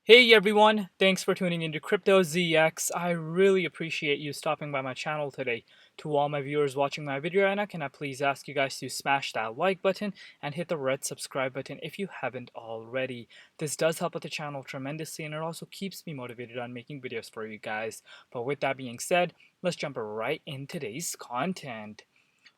Hey everyone, thanks for tuning into Crypto ZX. I really appreciate you stopping by my channel today. To all my viewers watching my video right now, can I please ask you guys to smash that like button and hit the red subscribe button if you haven't already. This does help out the channel tremendously and it also keeps me motivated on making videos for you guys. But with that being said, let's jump right in today's content.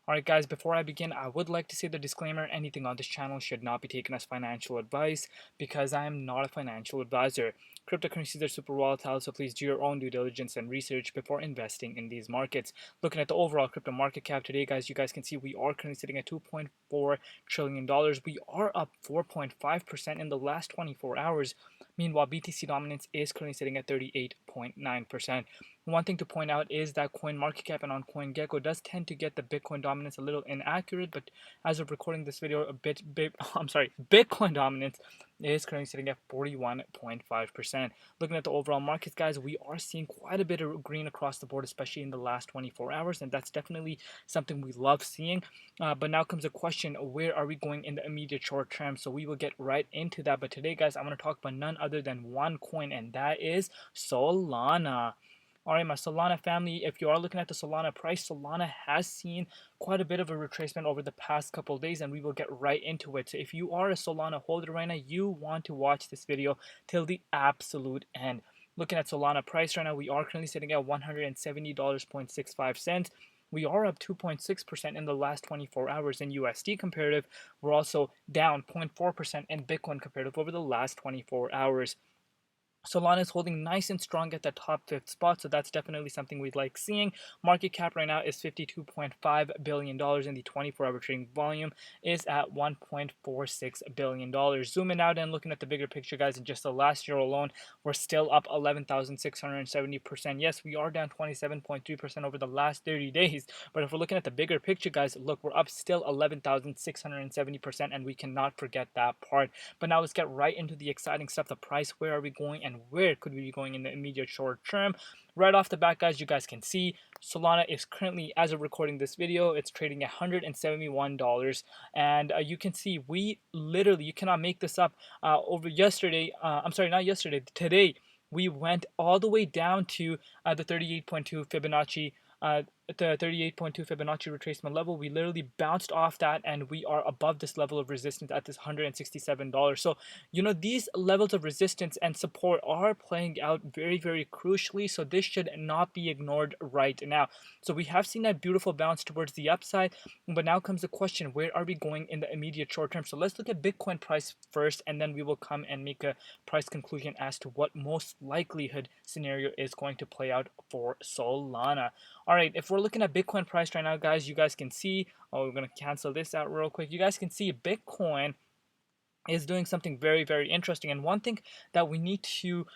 Alright guys, before I begin, I would like to say the disclaimer, anything on this channel should not be taken as financial advice because I am not a financial advisor. Cryptocurrencies are super volatile, so please do your own due diligence and research before investing in these markets. Looking at the overall crypto market cap today, guys, you guys can see we are currently sitting at $2.4 trillion. We are up 4.5% in the last 24 hours. Meanwhile, Btc Dominance is currently sitting at 38.9%. One thing to point out is that CoinMarketCap and on CoinGecko does tend to get the Bitcoin dominance a little inaccurate, but as of recording this video, Bitcoin dominance is currently sitting at 41.5%. Looking at the overall markets, guys, we are seeing quite a bit of green across the board, especially in the last 24 hours, and that's definitely something we love seeing. But now comes the question, where are we going in the immediate short term? So we will get right into that. But today, guys, I want to talk about none other than one coin, and that is Solana. Alright, my Solana family, if you are looking at the Solana price, Solana has seen quite a bit of a retracement over the past couple of days, and we will get right into it. So if you are a Solana holder right now, you want to watch this video till the absolute end. Looking at Solana price right now, we are currently sitting at $170.65. We are up 2.6% in the last 24 hours in USD comparative. We're also down 0.4% in Bitcoin comparative over the last 24 hours. Solana is holding nice and strong at the top fifth spot, so that's definitely something we'd like seeing. Market cap right now is $52.5 billion, and the 24-hour trading volume is at $1.46 billion. Zooming out and looking at the bigger picture, guys, in just the last year alone, we're still up 11,670%. Yes, we are down 27.3% over the last 30 days, but if we're looking at the bigger picture, guys, look, we're up still 11,670%, and we cannot forget that part. But now let's get right into the exciting stuff, the price, where are we going, and where could we be going in the immediate short term. Right off the bat, guys, you guys can see Solana is currently, as of recording this video, it's trading at $171, and you can see we literally, you cannot make this up, over yesterday, today we went all the way down to the 38.2 Fibonacci the 38.2 Fibonacci retracement level. We literally bounced off that, and we are above this level of resistance at this $167. So, you know, these levels of resistance and support are playing out very, very crucially. So this should not be ignored right now. So we have seen that beautiful bounce towards the upside, but now comes the question, where are we going in the immediate short term? So let's look at Bitcoin price first, and then we will come and make a price conclusion as to what most likelihood scenario is going to play out for Solana. All right, if we're looking at Bitcoin price right now, guys, you guys can see, we're going to cancel this out real quick. You guys can see Bitcoin is doing something very, very interesting. And one thing that we need to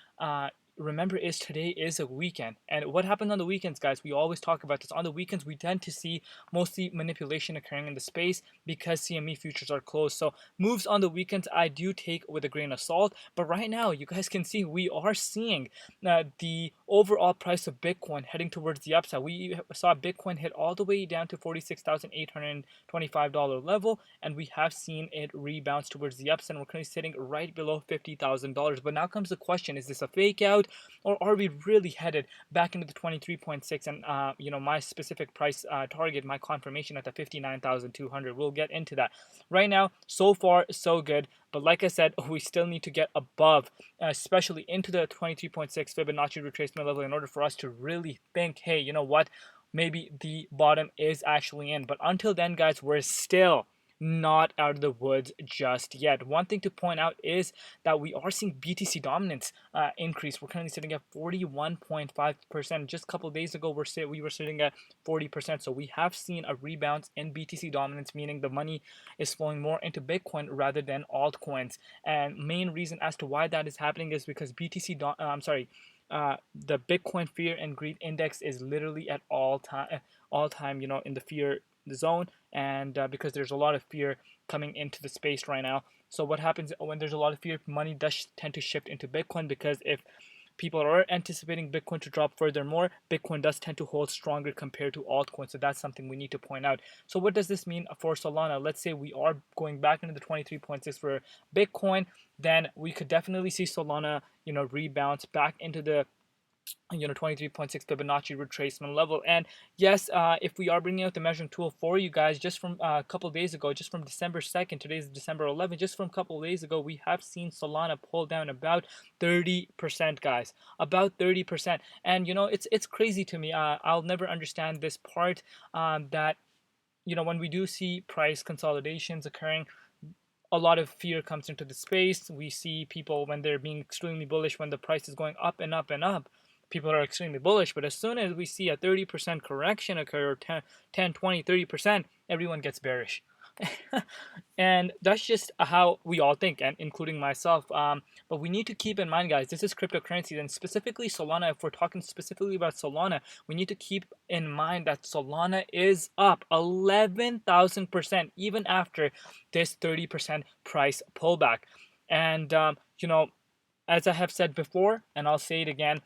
remember is today is a weekend. And what happens on the weekends, guys, we always talk about this. On the weekends, we tend to see mostly manipulation occurring in the space because CME futures are closed. So moves on the weekends, I do take with a grain of salt. But right now, you guys can see we are seeing the overall price of Bitcoin heading towards the upside. We saw Bitcoin hit all the way down to $46,825 level, and we have seen it rebound towards the upside. We're currently sitting right below $50,000. But now comes the question, is this a fake out, or are we really headed back into the 23.6 and you know, my specific price target, my confirmation at the 59,200? We'll get into that. Right now, so far so good, but like I said, we still need to get above, especially into the 23.6 Fibonacci retracement level in order for us to really think, hey, you know what, maybe the bottom is actually in. But until then, guys, we're still not out of the woods just yet. One thing to point out is that we are seeing BTC dominance increase. We're currently sitting at 41.5%. Just a couple of days ago, we were sitting at 40%. So we have seen a rebound in BTC dominance, meaning the money is flowing more into Bitcoin rather than altcoins. And main reason as to why that is happening is because the Bitcoin Fear and Greed Index is literally at all time, you know, in the fear zone, and because there's a lot of fear coming into the space right now. So what happens when there's a lot of fear? Money does tend to shift into Bitcoin, because if people are anticipating Bitcoin to drop furthermore. Bitcoin does tend to hold stronger compared to altcoins, so that's something we need to point out. So what does this mean for Solana? Let's say we are going back into the 23.6 for Bitcoin, then we could definitely see Solana, rebound back into the 23.6 Fibonacci retracement level. And yes, if we are bringing out the measuring tool for you guys, just from a couple days ago, just from December 2nd, today's December 11th, just from a couple days ago, we have seen Solana pull down about 30%, guys, about 30%. And it's crazy to me. I'll never understand this part, that when we do see price consolidations occurring, a lot of fear comes into the space. We see people when they're being extremely bullish, when the price is going up and up and up, people are extremely bullish. But as soon as we see a 30% correction occur, or 10, 20, 30%, everyone gets bearish. And that's just how we all think, and including myself. But we need to keep in mind, guys, this is cryptocurrencies, and specifically Solana. If we're talking specifically about Solana, we need to keep in mind that Solana is up 11,000% even after this 30% price pullback. And as I have said before, and I'll say it again,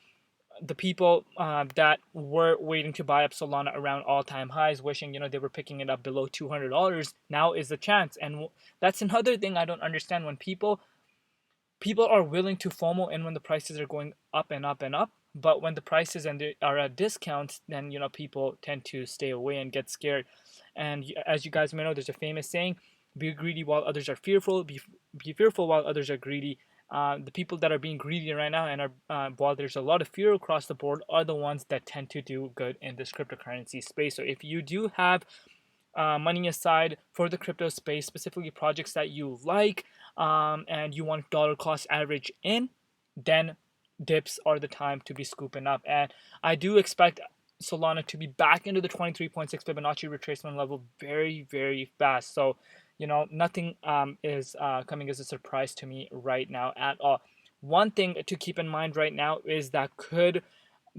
the people that were waiting to buy up Solana around all-time highs, wishing they were picking it up below $200, now is the chance. And that's another thing I don't understand, when people are willing to FOMO in when the prices are going up and up and up, but when the prices are at discounts, then people tend to stay away and get scared. And as you guys may know, there's a famous saying: be greedy while others are fearful, be fearful while others are greedy. The people that are being greedy right now, and while there's a lot of fear across the board, are the ones that tend to do good in this cryptocurrency space. So if you do have money aside for the crypto space, specifically projects that you like, and you want dollar cost average in, then dips are the time to be scooping up. And I do expect Solana to be back into the 23.6 Fibonacci retracement level very, very fast. So nothing is coming as a surprise to me right now at all. One thing to keep in mind right now is that could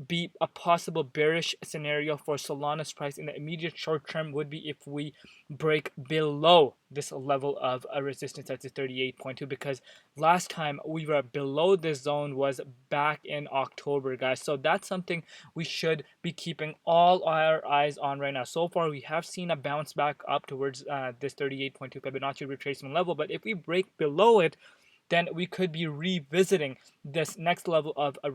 be a possible bearish scenario for Solana's price in the immediate short term would be if we break below this level of a resistance at the 38.2, because last time we were below this zone was back in October, guys. So that's something we should be keeping all our eyes on right now. So far we have seen a bounce back up towards this 38.2 Fibonacci retracement level, but if we break below it, then we could be revisiting this next level of a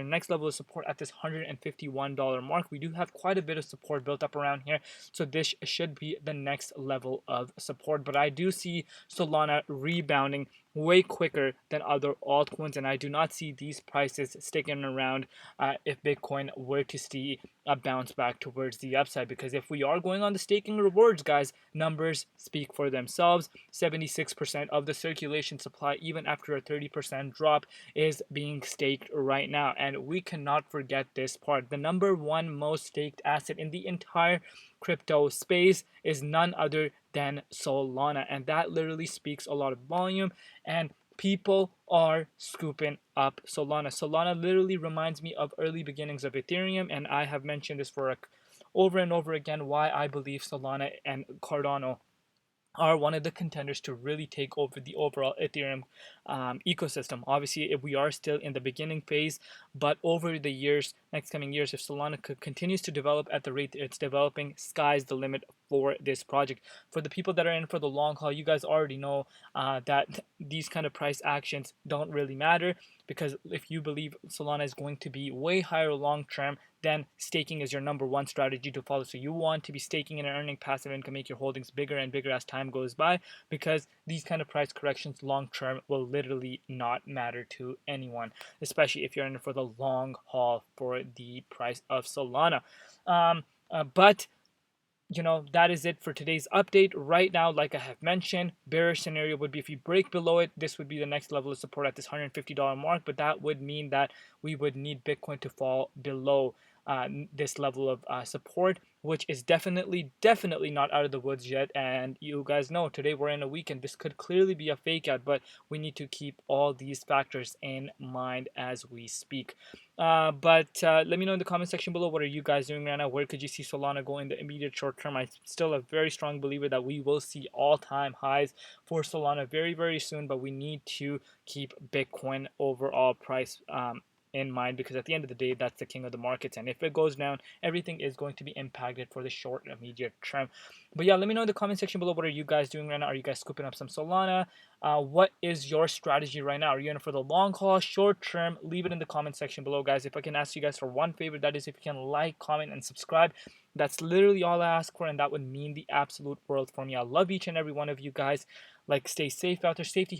next level of support at this $151 mark. We do have quite a bit of support built up around here, so this should be the next level of support. But I do see Solana rebounding way quicker than other altcoins, and I do not see these prices sticking around if Bitcoin were to see a bounce back towards the upside. Because if we are going on the staking rewards, guys, numbers speak for themselves. 76% of the circulation supply, even after a 30% drop, is being staked right now, and we cannot forget this part. The number one most staked asset in the entire crypto space is none other than Solana, and that literally speaks a lot of volume, and people are scooping up Solana. Solana literally reminds me of early beginnings of Ethereum, and I have mentioned this for over and over again, why I believe Solana and Cardano are one of the contenders to really take over the overall Ethereum ecosystem. Obviously, we are still in the beginning phase, but over the next coming years, if Solana continues to develop at the rate it's developing, sky's the limit for this project. For the people that are in for the long haul, you guys already know that these kind of price actions don't really matter, because if you believe Solana is going to be way higher long term, then staking is your number one strategy to follow. So you want to be staking and earning passive income, make your holdings bigger and bigger as time goes by, because these kind of price corrections long term will literally not matter to anyone, especially if you're in for the long haul for the price of Solana. But that is it for today's update. Right now, like I have mentioned, bearish scenario would be if you break below it, this would be the next level of support at this $150 mark, but that would mean that we would need Bitcoin to fall below this level of support, which is definitely not out of the woods yet. And you guys know today we're in a weekend. This could clearly be a fake out, but we need to keep all these factors in mind as we speak. But let me know in the comment section below, what are you guys doing right now? Where could you see Solana go in the immediate short term? I'm still a very strong believer that we will see all-time highs for Solana very soon, but we need to keep Bitcoin overall price in mind, because at the end of the day, that's the king of the markets, and if it goes down, everything is going to be impacted for the short and immediate term. But yeah, let me know in the comment section below, what are you guys doing right now? Are you guys scooping up some Solana? What is your strategy right now? Are you in for the long haul, short term? Leave it in the comment section below, guys. If I can ask you guys for one favor, that is if you can like, comment, and subscribe. That's literally all I ask for, and that would mean the absolute world for me. I love each and every one of you guys. Like, stay safe out there. Safety,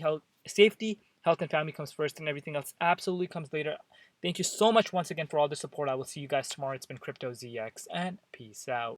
health, and family comes first, and everything else absolutely comes later. Thank you so much once again for all the support. I will see you guys tomorrow. It's been Crypto ZX, and peace out.